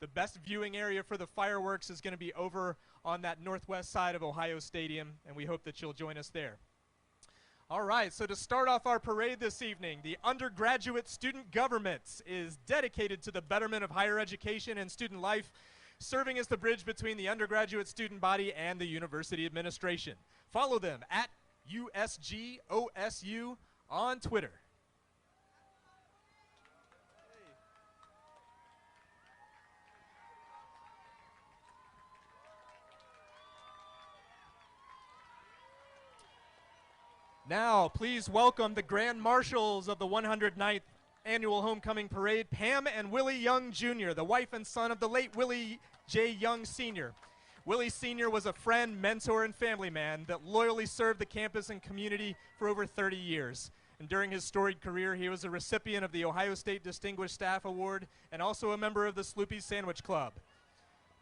The best viewing area for the fireworks is going to be over on that northwest side of Ohio Stadium, and we hope that you'll join us there. All right, so to start off our parade this evening, the undergraduate student government is dedicated to the betterment of higher education and student life, serving as the bridge between the undergraduate student body and the university administration. Follow them at USGOSU on Twitter. Now, please welcome the Grand Marshals of the 109th Annual Homecoming Parade, Pam and Willie Young Jr., the wife and son of the late Willie J. Young Sr. Willie Sr. was a friend, mentor, and family man that loyally served the campus and community for over 30 years. And during his storied career, he was a recipient of the Ohio State Distinguished Staff Award and also a member of the Sloopy Sandwich Club.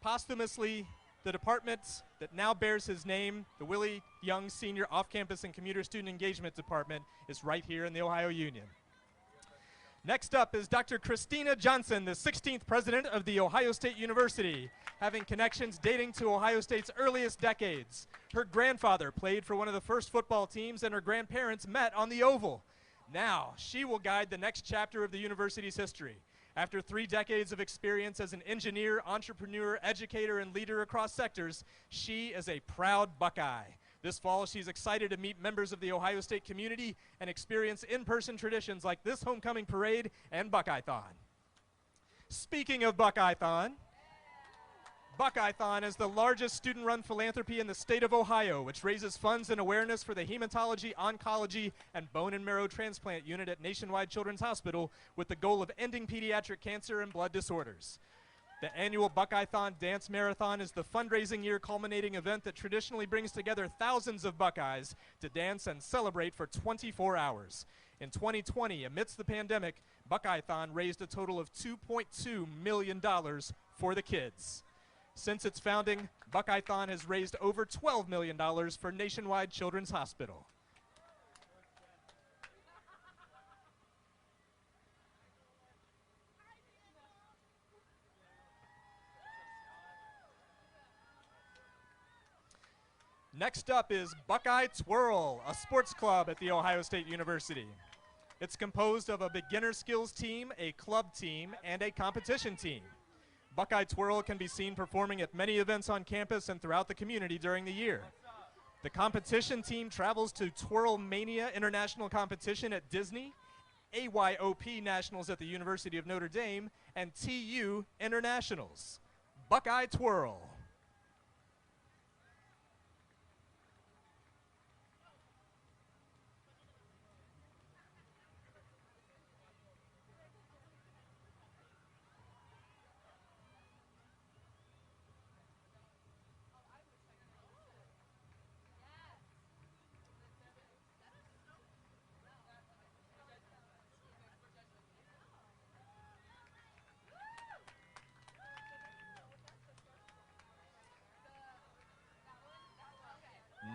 Posthumously, the department that now bears his name, the Willie Young Senior Off-Campus and Commuter Student Engagement Department, is right here in the Ohio Union. Next up is Dr. Christina Johnson, the 16th president of the Ohio State University, having connections dating to Ohio State's earliest decades. Her grandfather played for one of the first football teams, and her grandparents met on the Oval. Now, she will guide the next chapter of the university's history. After 3 decades of experience as an engineer, entrepreneur, educator, and leader across sectors, she is a proud Buckeye. This fall, she's excited to meet members of the Ohio State community and experience in-person traditions like this homecoming parade and Buckeye-thon. Speaking of Buckeye-thon, Buckeye-thon is the largest student-run philanthropy in the state of Ohio, which raises funds and awareness for the hematology, oncology, and bone and marrow transplant unit at Nationwide Children's Hospital with the goal of ending pediatric cancer and blood disorders. The annual Buckeye-thon Dance Marathon is the fundraising year culminating event that traditionally brings together thousands of Buckeyes to dance and celebrate for 24 hours. In 2020, amidst the pandemic, Buckeye-thon raised a total of $2.2 million for the kids. Since its founding, Buckeye-thon has raised over $12 million for Nationwide Children's Hospital. Next up is Buckeye Twirl, a sports club at The Ohio State University. It's composed of a beginner skills team, a club team, and a competition team. Buckeye Twirl can be seen performing at many events on campus and throughout the community during the year. The competition team travels to Twirl Mania International Competition at Disney, AYOP Nationals at the University of Notre Dame, and TU Internationals. Buckeye Twirl.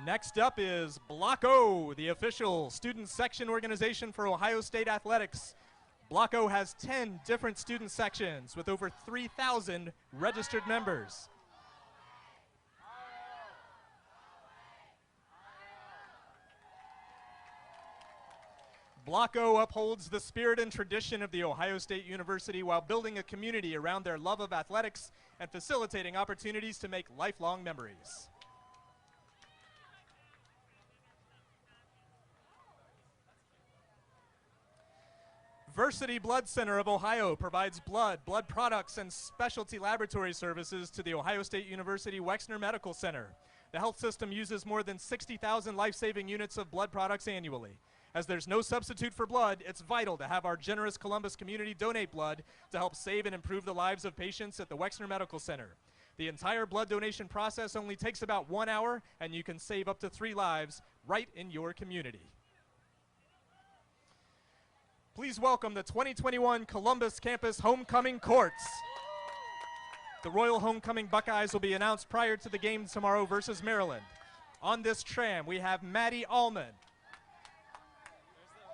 Next up is Block O, the official student section organization for Ohio State Athletics. Block O has 10 different student sections with over 3,000 registered members. Block O upholds the spirit and tradition of the Ohio State University while building a community around their love of athletics and facilitating opportunities to make lifelong memories. Versity Blood Center of Ohio provides blood products, and specialty laboratory services to the Ohio State University Wexner Medical Center. The health system uses more than 60,000 life-saving units of blood products annually. As there's no substitute for blood, it's vital to have our generous Columbus community donate blood to help save and improve the lives of patients at the Wexner Medical Center. The entire blood donation process only takes about 1 hour, and you can save up to 3 lives right in your community. Please welcome the 2021 Columbus Campus Homecoming Courts. The Royal Homecoming Buckeyes will be announced prior to the game tomorrow versus Maryland. On this tram, we have Maddie Allman,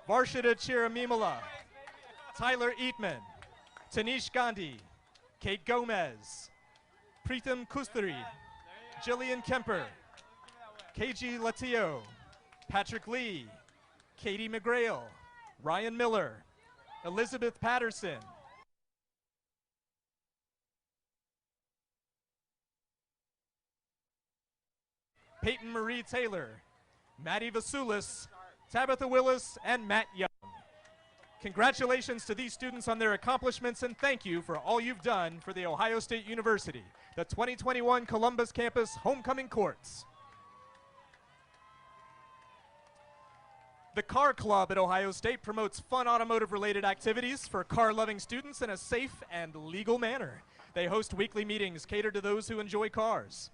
Varshita Chiramimala, Tyler Eatman, Tanish Gandhi, Kate Gomez, Preetham Kusturi, Jillian Kemper, KG Latillo, Patrick Lee, Katie McGrail, Ryan Miller, Elizabeth Patterson, Peyton Marie Taylor, Maddie Vasulis, Tabitha Willis, and Matt Young. Congratulations to these students on their accomplishments, and thank you for all you've done for The Ohio State University, the 2021 Columbus Campus Homecoming Courts. The Car Club at Ohio State promotes fun automotive-related activities for car-loving students in a safe and legal manner. They host weekly meetings catered to those who enjoy cars.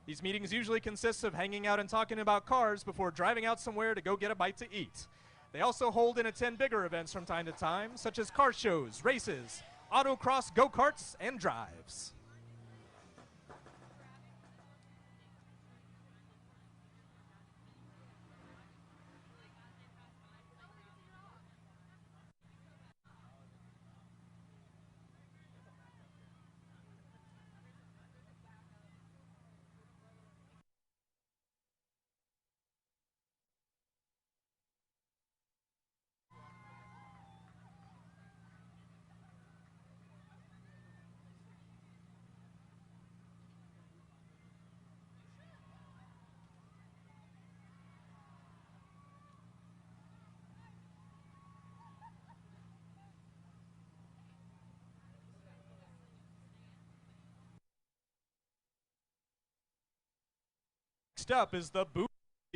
These meetings usually consist of hanging out and talking about cars before driving out somewhere to go get a bite to eat. They also hold and attend bigger events from time to time, such as car shows, races, autocross, go-karts, and drives. Next up is the Buckeye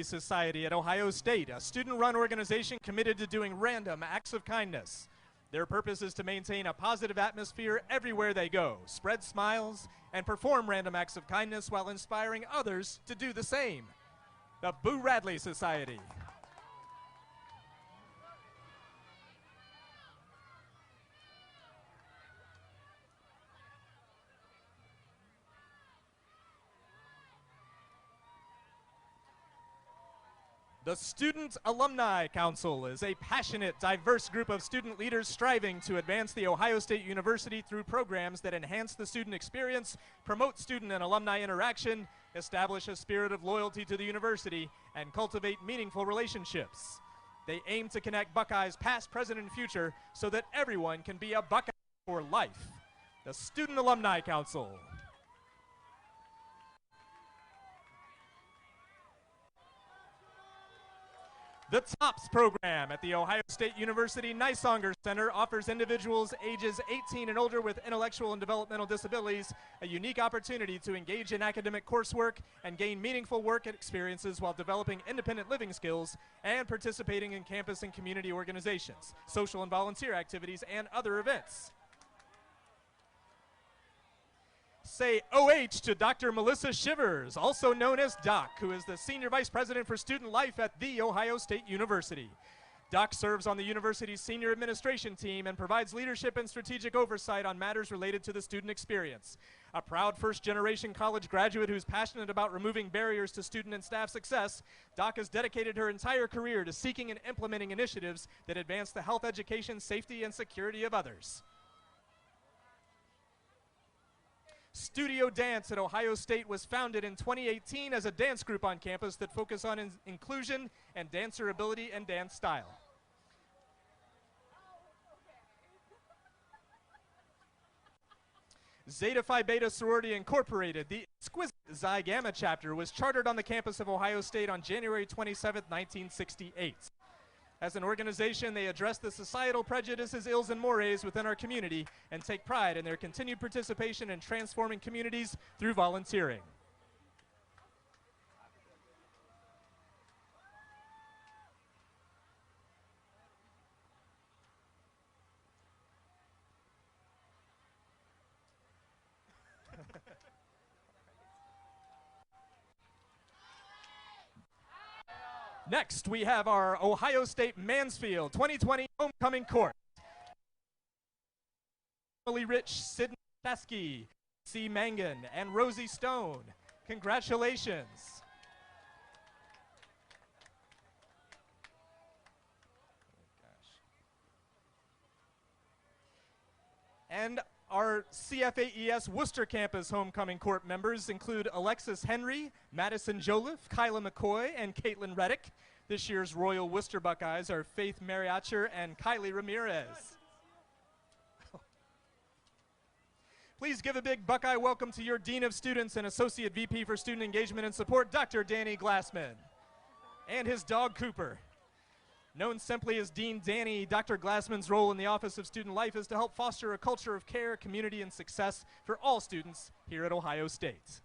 Society at Ohio State, a student-run organization committed to doing random acts of kindness. Their purpose is to maintain a positive atmosphere everywhere they go, spread smiles, and perform random acts of kindness while inspiring others to do the same. The Boo Radley Society. The Student Alumni Council is a passionate, diverse group of student leaders striving to advance The Ohio State University through programs that enhance the student experience, promote student and alumni interaction, establish a spirit of loyalty to the university, and cultivate meaningful relationships. They aim to connect Buckeyes past, present, and future so that everyone can be a Buckeye for life. The Student Alumni Council. The TOPS program at The Ohio State University Nysonger Center offers individuals ages 18 and older with intellectual and developmental disabilities a unique opportunity to engage in academic coursework and gain meaningful work experiences while developing independent living skills and participating in campus and community organizations, social and volunteer activities, and other events. Say OH to Dr. Melissa Shivers, also known as Doc, who is the Senior Vice President for Student Life at The Ohio State University. Doc serves on the university's senior administration team and provides leadership and strategic oversight on matters related to the student experience. A proud first-generation college graduate who's passionate about removing barriers to student and staff success, Doc has dedicated her entire career to seeking and implementing initiatives that advance the health, education, safety, and security of others. Studio Dance at Ohio State was founded in 2018 as a dance group on campus that focus on inclusion and dancer ability and dance style. Zeta Phi Beta Sorority Incorporated, the exquisite Xi Gamma chapter, was chartered on the campus of Ohio State on January 27, 1968. As an organization, they address the societal prejudices, ills, and mores within our community and take pride in their continued participation in transforming communities through volunteering. Next, we have our Ohio State Mansfield 2020 Homecoming Court. Emily Rich, Sydney Chesky, C. Mangan, and Rosie Stone. Congratulations. And Our CFAES Worcester Campus homecoming court members include Alexis Henry, Madison Joliffe, Kyla McCoy, and Caitlin Reddick. This year's Royal Worcester Buckeyes are Faith Mariacher and Kylie Ramirez. Please give a big Buckeye welcome to your Dean of Students and Associate VP for Student Engagement and Support, Dr. Danny Glassman, and his dog Cooper. Known simply as Dean Danny, Dr. Glassman's role in the Office of Student Life is to help foster a culture of care, community, and success for all students here at Ohio State.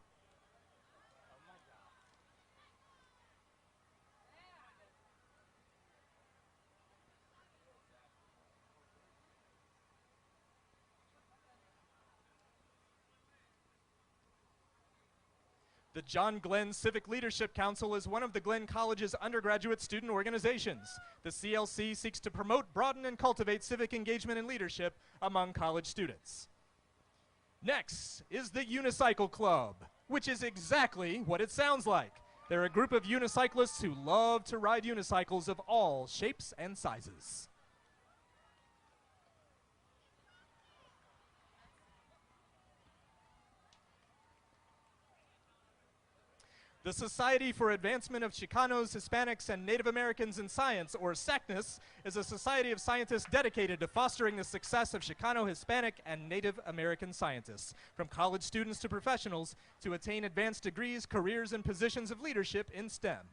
The John Glenn Civic Leadership Council is one of the Glenn College's undergraduate student organizations. The CLC seeks to promote, broaden, and cultivate civic engagement and leadership among college students. Next is the Unicycle Club, which is exactly what it sounds like. They're a group of unicyclists who love to ride unicycles of all shapes and sizes. The Society for Advancement of Chicanos, Hispanics, and Native Americans in Science, or SACNIS, is a society of scientists dedicated to fostering the success of Chicano, Hispanic, and Native American scientists, from college students to professionals, to attain advanced degrees, careers, and positions of leadership in STEM.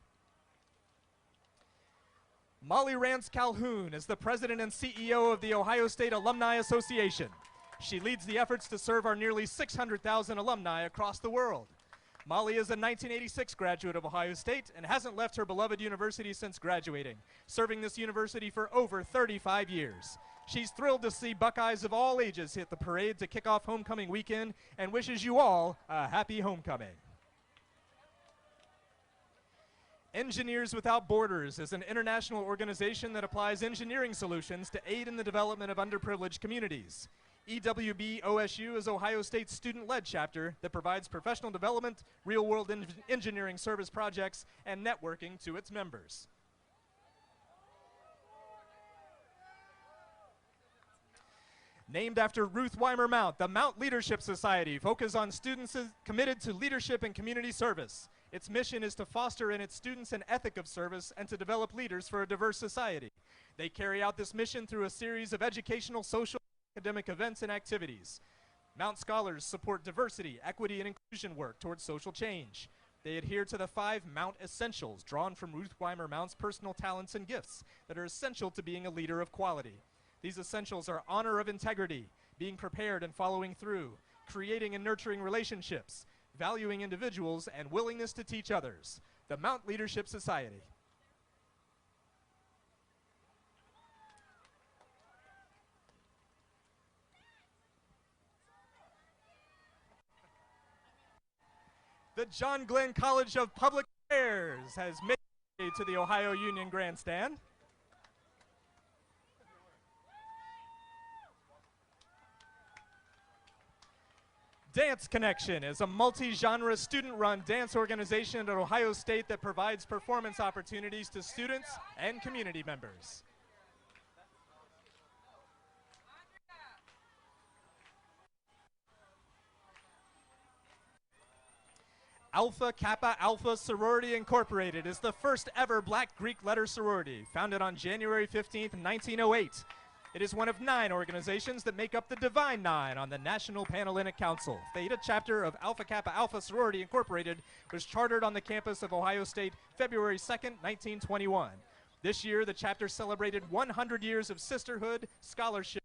Molly Rance Calhoun is the president and CEO of the Ohio State Alumni Association. She leads the efforts to serve our nearly 600,000 alumni across the world. Molly is a 1986 graduate of Ohio State and hasn't left her beloved university since graduating, serving this university for over 35 years. She's thrilled to see Buckeyes of all ages hit the parade to kick off homecoming weekend and wishes you all a happy homecoming. Engineers Without Borders is an international organization that applies engineering solutions to aid in the development of underprivileged communities. EWB OSU is Ohio State's student-led chapter that provides professional development, real-world engineering service projects, and networking to its members. Named after Ruth Weimer Mount, the Mount Leadership Society focuses on students committed to leadership and community service. Its mission is to foster in its students an ethic of service and to develop leaders for a diverse society. They carry out this mission through a series of educational, social, academic events and activities. Mount Scholars support diversity, equity, and inclusion work towards social change. They adhere to the 5 Mount Essentials drawn from Ruth Weimer Mount's personal talents and gifts that are essential to being a leader of quality. These essentials are honor of integrity, being prepared and following through, creating and nurturing relationships, valuing individuals, and willingness to teach others. The Mount Leadership Society. The John Glenn College of Public Affairs has made it to the Ohio Union Grandstand. Dance Connection is a multi-genre student-run dance organization at Ohio State that provides performance opportunities to students and community members. Alpha Kappa Alpha Sorority Incorporated is the first ever Black Greek letter sorority, founded on January 15th, 1908. It is one of 9 organizations that make up the Divine Nine on the National Panhellenic Council. Theta chapter of Alpha Kappa Alpha Sorority Incorporated was chartered on the campus of Ohio State February 2nd, 1921. This year, the chapter celebrated 100 years of sisterhood, scholarship.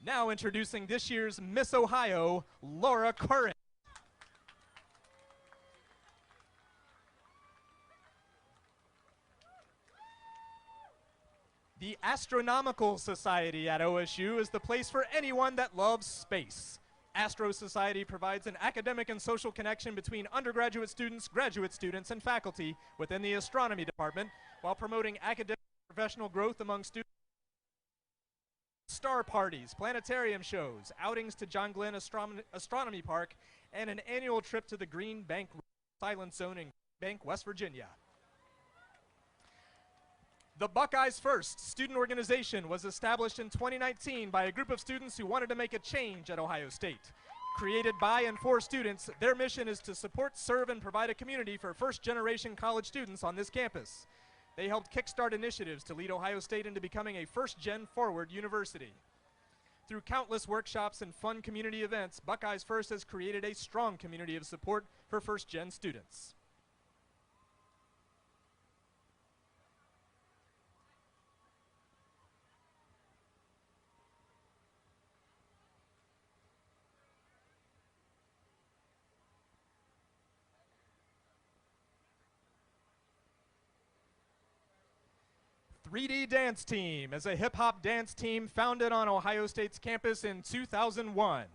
Now introducing this year's Miss Ohio, Laura Curran. The Astronomical Society at OSU is the place for anyone that loves space. Astro Society provides an academic and social connection between undergraduate students, graduate students, and faculty within the astronomy department while promoting academic and professional growth among students. Star parties, planetarium shows, outings to John Glenn Astronomy Park, and an annual trip to the Green Bank Silent Zone in Green Bank, West Virginia. The Buckeyes First student organization was established in 2019 by a group of students who wanted to make a change at Ohio State. Created by and for students, their mission is to support, serve, and provide a community for first-generation college students on this campus. They helped kickstart initiatives to lead Ohio State into becoming a first-gen forward university. Through countless workshops and fun community events, Buckeyes First has created a strong community of support for first-gen students. Dance Team is a hip-hop dance team founded on Ohio State's campus in 2001.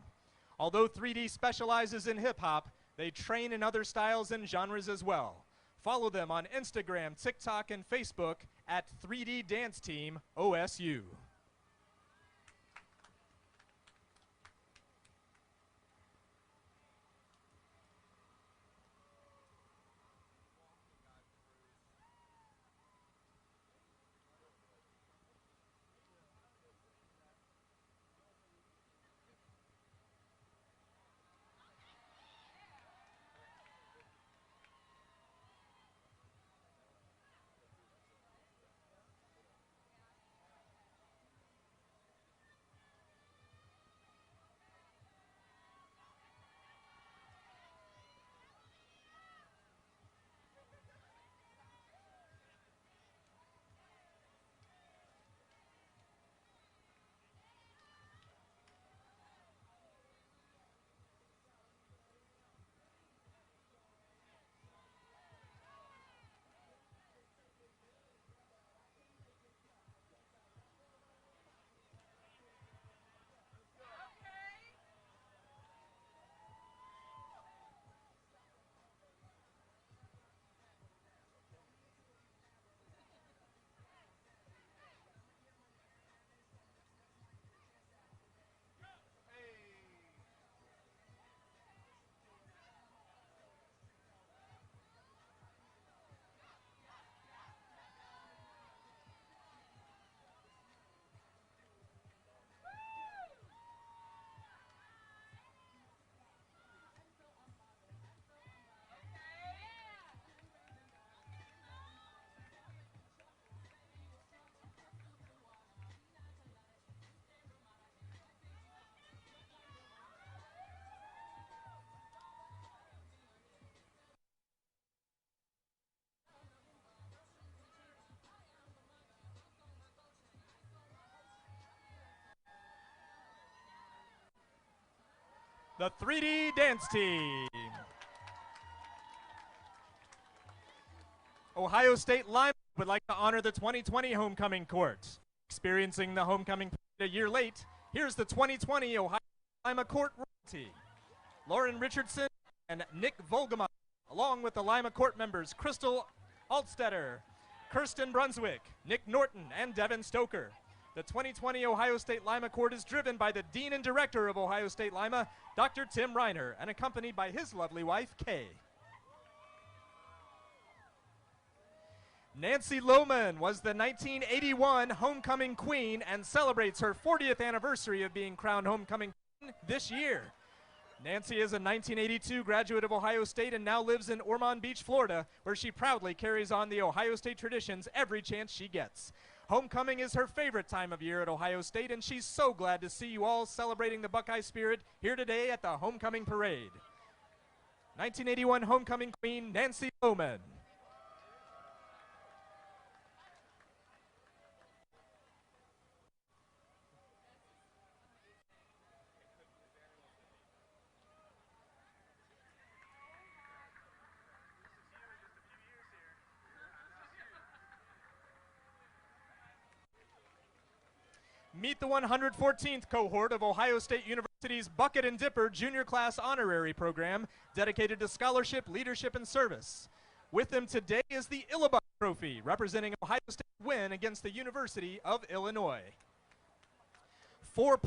Although 3D specializes in hip-hop, they train in other styles and genres as well. Follow them on Instagram, TikTok, and Facebook at 3D Dance Team OSU. The 3D Dance Team. Ohio State Lima would like to honor the 2020 homecoming court. Experiencing the homecoming a year late, here's the 2020 Ohio Lima court royalty. Lauren Richardson and Nick Volgamont, along with the Lima court members Crystal Altstetter, Kirsten Brunswick, Nick Norton, and Devin Stoker. The 2020 Ohio State Lima Court is driven by the Dean and Director of Ohio State Lima, Dr. Tim Reiner, and accompanied by his lovely wife, Kay. Nancy Lohman was the 1981 Homecoming Queen and celebrates her 40th anniversary of being crowned Homecoming Queen this year. Nancy is a 1982 graduate of Ohio State and now lives in Ormond Beach, Florida, where she proudly carries on the Ohio State traditions every chance she gets. Homecoming is her favorite time of year at Ohio State, and she's so glad to see you all celebrating the Buckeye spirit here today at the Homecoming Parade. 1981 Homecoming Queen, Nancy Lohman. Meet the 114th cohort of Ohio State University's Bucket and Dipper Junior Class Honorary Program, dedicated to scholarship, leadership, and service. With them today is the Illibut Trophy, representing Ohio State's win against the University of Illinois. For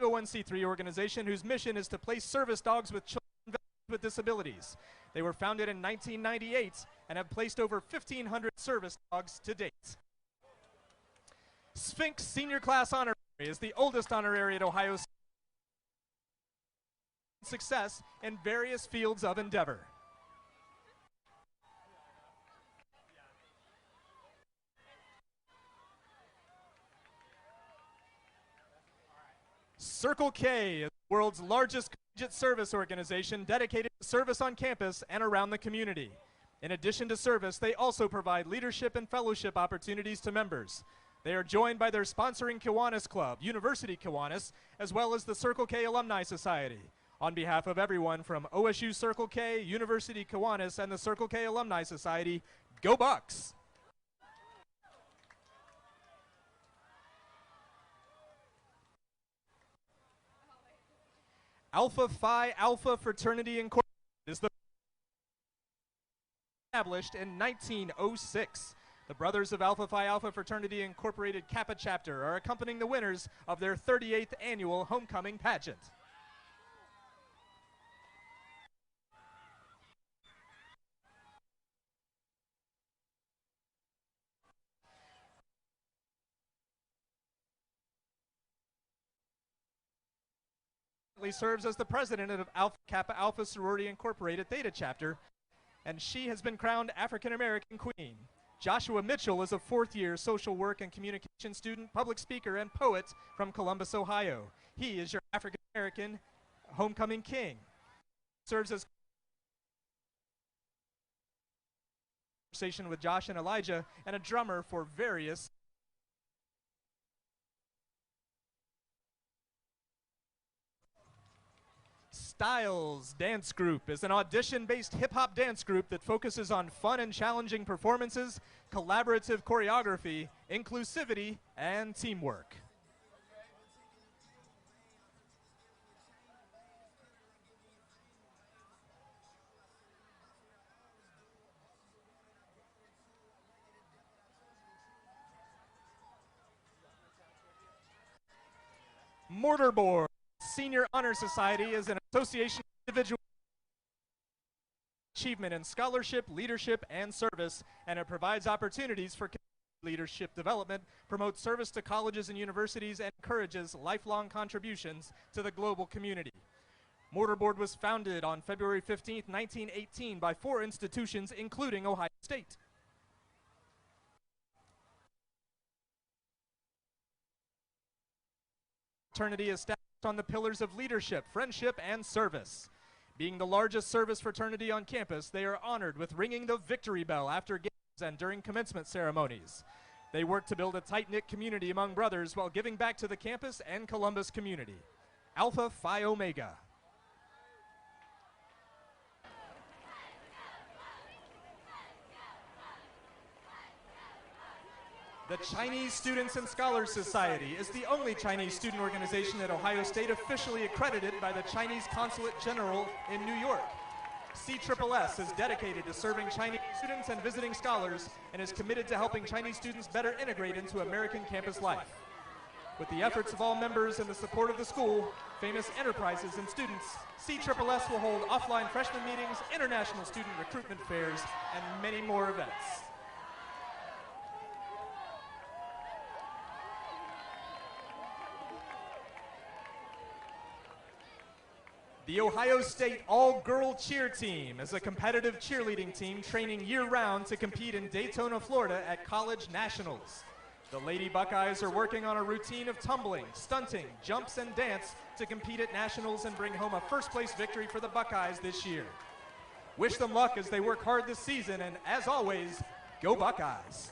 501c3 organization whose mission is to place service dogs with children with disabilities. They were founded in 1998 and have placed over 1,500 service dogs to date. Sphinx Senior Class Honorary is the oldest honorary at Ohio State. Success in various fields of endeavor. Circle K is the world's largest collegiate service organization dedicated to service on campus and around the community. In addition to service, they also provide leadership and fellowship opportunities to members. They are joined by their sponsoring Kiwanis Club, University Kiwanis, as well as the Circle K Alumni Society. On behalf of everyone from OSU Circle K, University Kiwanis, and the Circle K Alumni Society, go Bucks! Alpha Phi Alpha Fraternity Incorporated is established in 1906. The Brothers of Alpha Phi Alpha Fraternity Incorporated Kappa chapter are accompanying the winners of their 38th annual homecoming pageant. Serves as the president of Alpha Kappa Alpha Sorority Incorporated Theta chapter, and she has been crowned African American Queen. Joshua Mitchell is a fourth-year social work and communication student, public speaker, and poet from Columbus, Ohio. He is your African American homecoming king. Serves as conversation with Josh and Elijah, and a drummer for various Styles Dance Group is an audition-based hip-hop dance group that focuses on fun and challenging performances, collaborative choreography, inclusivity, and teamwork. Mortarboard Senior Honor Society is an association of individual achievement in scholarship, leadership, and service, and it provides opportunities for leadership development, promotes service to colleges and universities, and encourages lifelong contributions to the global community. Mortarboard was founded on February 15, 1918 by 4 institutions, including Ohio State. Fraternity established on the pillars of leadership, friendship, and service. Being the largest service fraternity on campus, they are honored with ringing the victory bell after games and during commencement ceremonies. They work to build a tight-knit community among brothers while giving back to the campus and Columbus community. Alpha Phi Omega. The Chinese Students and Scholars Society is the only Chinese student organization at Ohio State officially accredited by the Chinese Consulate General in New York. CSSS is dedicated to serving Chinese students and visiting scholars and is committed to helping Chinese students better integrate into American campus life. With the efforts of all members and the support of the school, famous enterprises, and students, CSSS will hold offline freshman meetings, international student recruitment fairs, and many more events. The Ohio State All-Girl Cheer Team is a competitive cheerleading team training year-round to compete in Daytona, Florida at college nationals. The Lady Buckeyes are working on a routine of tumbling, stunting, jumps, and dance to compete at nationals and bring home a first-place victory for the Buckeyes this year. Wish them luck as they work hard this season, and as always, go Buckeyes!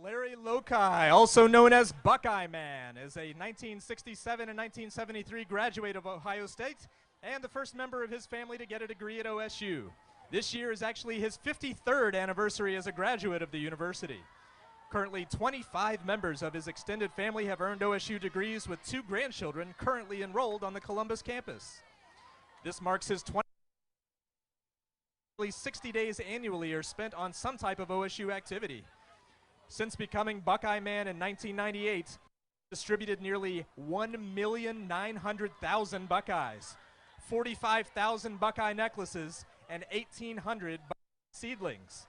Larry Loki, also known as Buckeye Man, is a 1967 and 1973 graduate of Ohio State and the first member of his family to get a degree at OSU. This year is actually his 53rd anniversary as a graduate of the university. Currently, 25 members of his extended family have earned OSU degrees, with 2 grandchildren currently enrolled on the Columbus campus. This marks his 60 days annually are spent on some type of OSU activity. Since becoming Buckeye Man in 1998, distributed nearly 1,900,000 Buckeyes, 45,000 Buckeye necklaces, and 1,800 seedlings.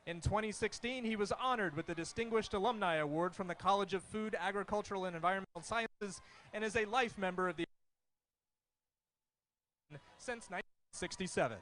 In 2016, he was honored with the Distinguished Alumni Award from the College of Food, Agricultural, and Environmental Sciences, and is a life member of the since 1967.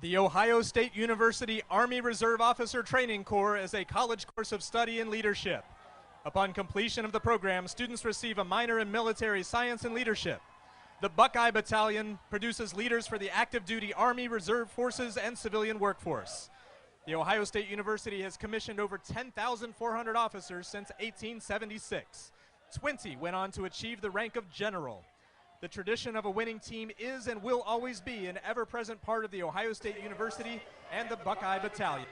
The Ohio State University Army Reserve Officer Training Corps is a college course of study in leadership. Upon completion of the program, students receive a minor in military science and leadership. The Buckeye Battalion produces leaders for the active duty Army, Reserve Forces, and civilian workforce. The Ohio State University has commissioned over 10,400 officers since 1876. 20 went on to achieve the rank of general. The tradition of a winning team is and will always be an ever-present part of the Ohio State University and the Buckeye Battalion.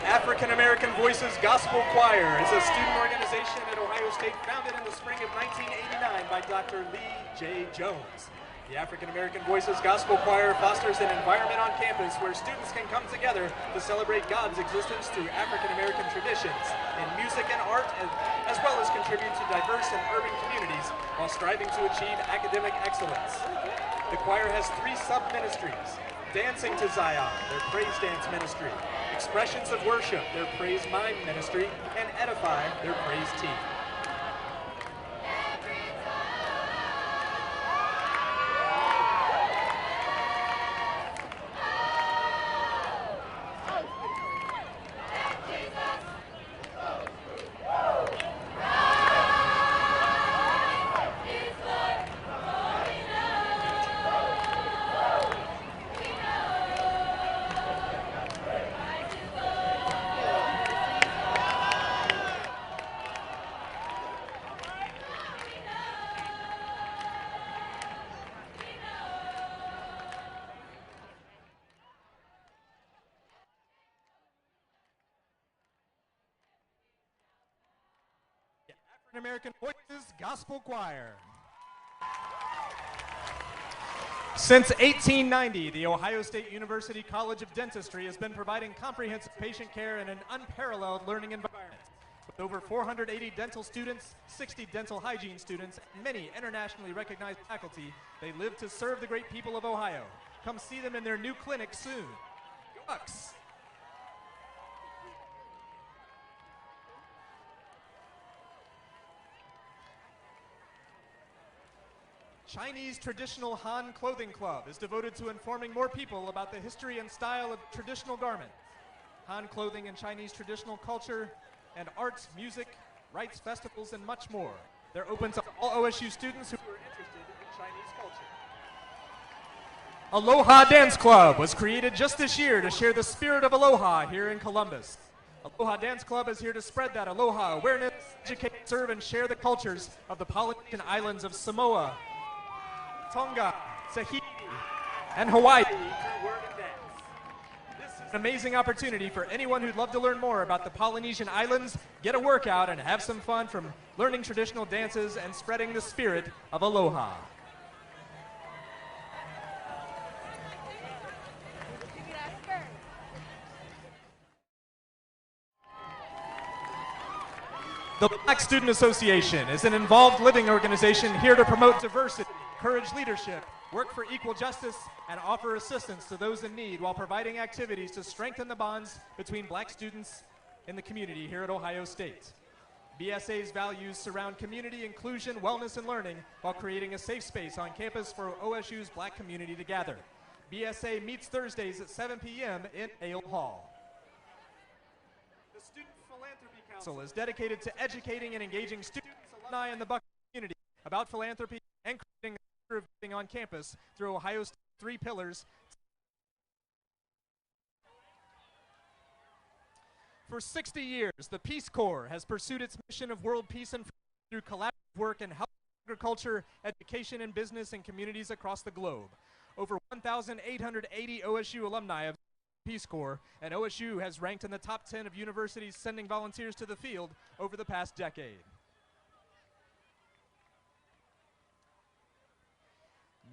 African-American Voices Gospel Choir is a student organization at Ohio State founded in the spring of 1989 by Dr. Lee J. Jones. The African-American Voices Gospel Choir fosters an environment on campus where students can come together to celebrate God's existence through African-American traditions in music and art, as well as contribute to diverse and urban communities while striving to achieve academic excellence. The choir has 3 sub-ministries: Dancing to Zion, their praise dance ministry; Expressions of Worship, their praise mime ministry; and Edify, their praise team. American Voices Gospel Choir. Since 1890, the Ohio State University College of Dentistry has been providing comprehensive patient care in an unparalleled learning environment. With over 480 dental students, 60 dental hygiene students, and many internationally recognized faculty, they live to serve the great people of Ohio. Come see them in their new clinic soon. Go Bucks! Chinese Traditional Han Clothing Club is devoted to informing more people about the history and style of traditional garment. Han clothing and Chinese traditional culture and arts, music, rites, festivals, and much more. They're open to all OSU students who are interested in Chinese culture. Aloha Dance Club was created just this year to share the spirit of aloha here in Columbus. Aloha Dance Club is here to spread that aloha awareness, educate, serve, and share the cultures of the Polynesian islands of Samoa, Tonga, Tahiti, and Hawaii through word and dance. This is an amazing opportunity for anyone who'd love to learn more about the Polynesian islands, get a workout, and have some fun from learning traditional dances and spreading the spirit of aloha. The Black Student Association is an involved living organization here to promote diversity, encourage leadership, work for equal justice, and offer assistance to those in need while providing activities to strengthen the bonds between black students in the community here at Ohio State. BSA's values surround community inclusion, wellness, and learning while creating a safe space on campus for OSU's black community to gather. BSA meets Thursdays at 7 p.m. in Ale Hall. The Student Philanthropy Council is dedicated to educating and engaging students, alumni, and the Buckeye community about philanthropy and creating a culture of giving on campus through Ohio State's 3 pillars. For 60 years, the Peace Corps has pursued its mission of world peace and freedom through collaborative work in health, agriculture, education, and business in communities across the globe. Over 1,880 OSU alumni have Peace Corps, and OSU has ranked in the top 10 of universities sending volunteers to the field over the past decade.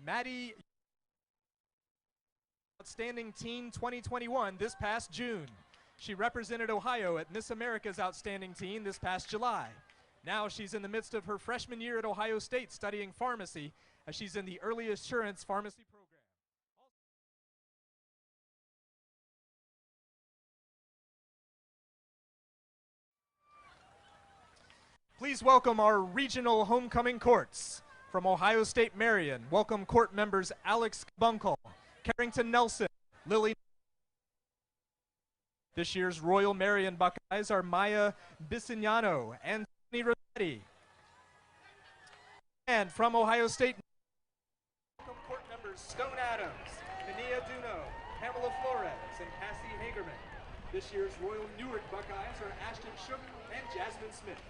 Maddie Outstanding Teen 2021 this past June. She represented Ohio at Miss America's Outstanding Teen this past July. Now she's in the midst of her freshman year at Ohio State studying pharmacy as she's in the Early Assurance Pharmacy program. Please welcome our regional homecoming courts. From Ohio State Marion, welcome court members Alex Bunkle, Carrington Nelson, Lily. This year's Royal Marion Buckeyes are Maya Bisignano and Tony Rossetti. And from Ohio State, welcome court members Stone Adams, Kania Duno, Pamela Flores, and Cassie Hagerman. This year's Royal Newark Buckeyes are Ashton Shook and Jasmine Smith.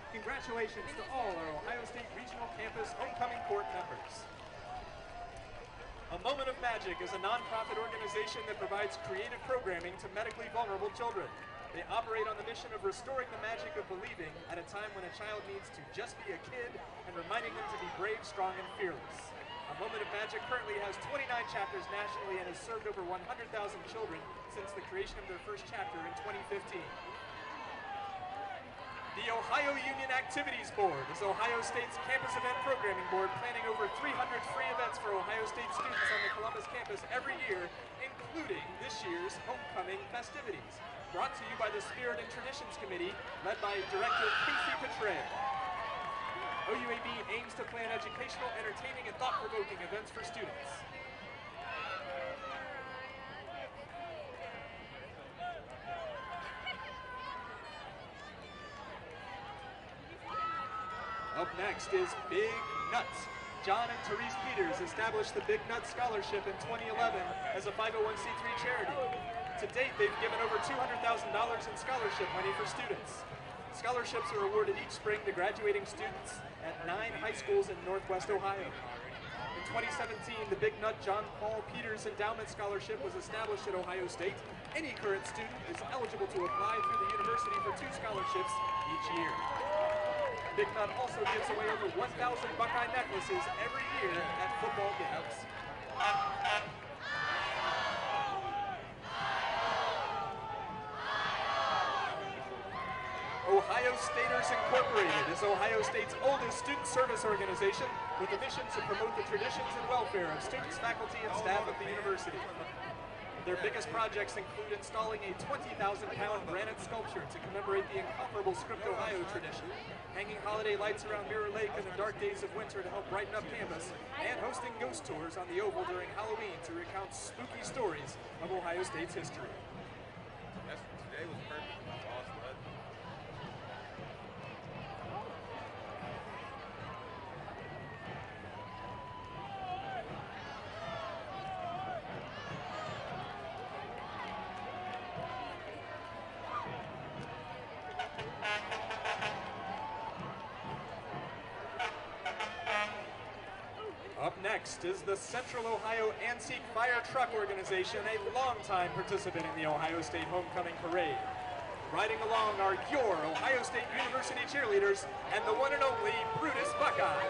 Congratulations to all our Ohio State Regional Campus homecoming court members. A Moment of Magic is a nonprofit organization that provides creative programming to medically vulnerable children. They operate on the mission of restoring the magic of believing at a time when a child needs to just be a kid and reminding them to be brave, strong, and fearless. A Moment of Magic currently has 29 chapters nationally and has served over 100,000 children since the creation of their first chapter in 2015. The Ohio Union Activities Board is Ohio State's campus event programming board, planning over 300 free events for Ohio State students on the Columbus campus every year, including this year's homecoming festivities. Brought to you by the Spirit and Traditions Committee, led by Director Casey Petray. OUAB aims to plan educational, entertaining, and thought-provoking events for students. Up next is Big Nuts. John and Therese Peters established the Big Nuts Scholarship in 2011 as a 501c3 charity. To date, they've given over $200,000 in scholarship money for students. Scholarships are awarded each spring to graduating students at 9 high schools in Northwest Ohio. In 2017, the Big Nut John Paul Peters Endowment Scholarship was established at Ohio State. Any current student is eligible to apply through the university for 2 scholarships each year. Big Nut also gives away over 1,000 Buckeye necklaces every year at football games. Ohio Staters Incorporated is Ohio State's oldest student service organization with a mission to promote the traditions and welfare of students, faculty, and staff of the university. Their biggest projects include installing a 20,000-pound granite sculpture to commemorate the incomparable Script Ohio tradition, hanging holiday lights around Mirror Lake in the dark days of winter to help brighten up campus, and hosting ghost tours on the Oval during Halloween to recount spooky stories of Ohio State's history. Today was perfect. Awesome. Up next is the Central Ohio Antique Fire Truck Organization, a longtime participant in the Ohio State Homecoming Parade. Riding along are your Ohio State University cheerleaders and the one and only Brutus Buckeye.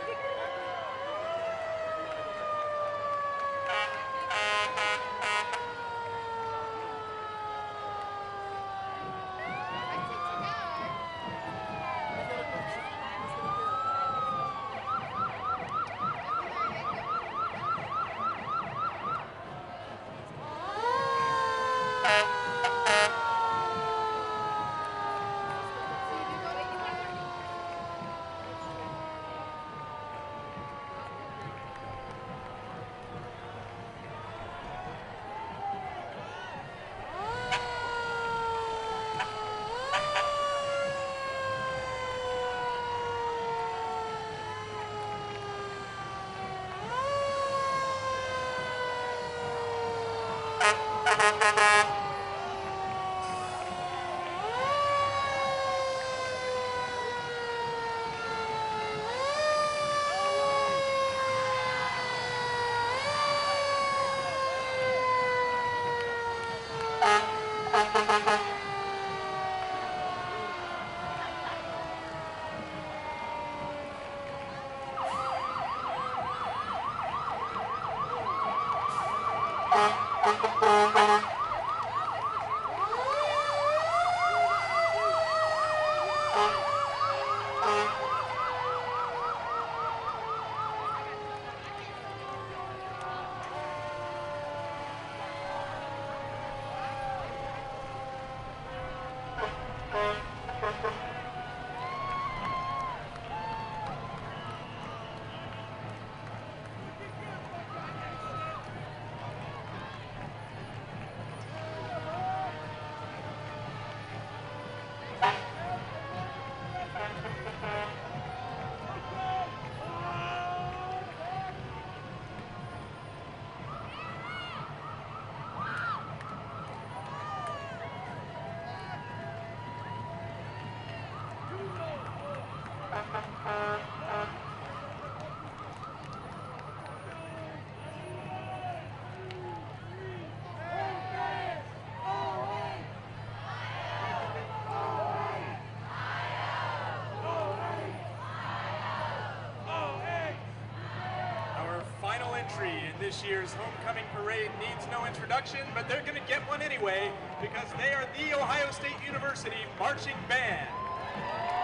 In this year's homecoming parade needs no introduction, but they're going to get one anyway because they are the Ohio State University Marching Band.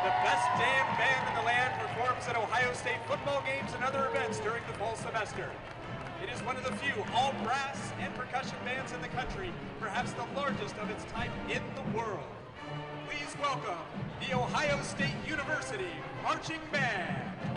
The best damn band in the land performs at Ohio State football games and other events during the fall semester. It is one of the few all-brass and percussion bands in the country, perhaps the largest of its type in the world. Please welcome the Ohio State University Marching Band.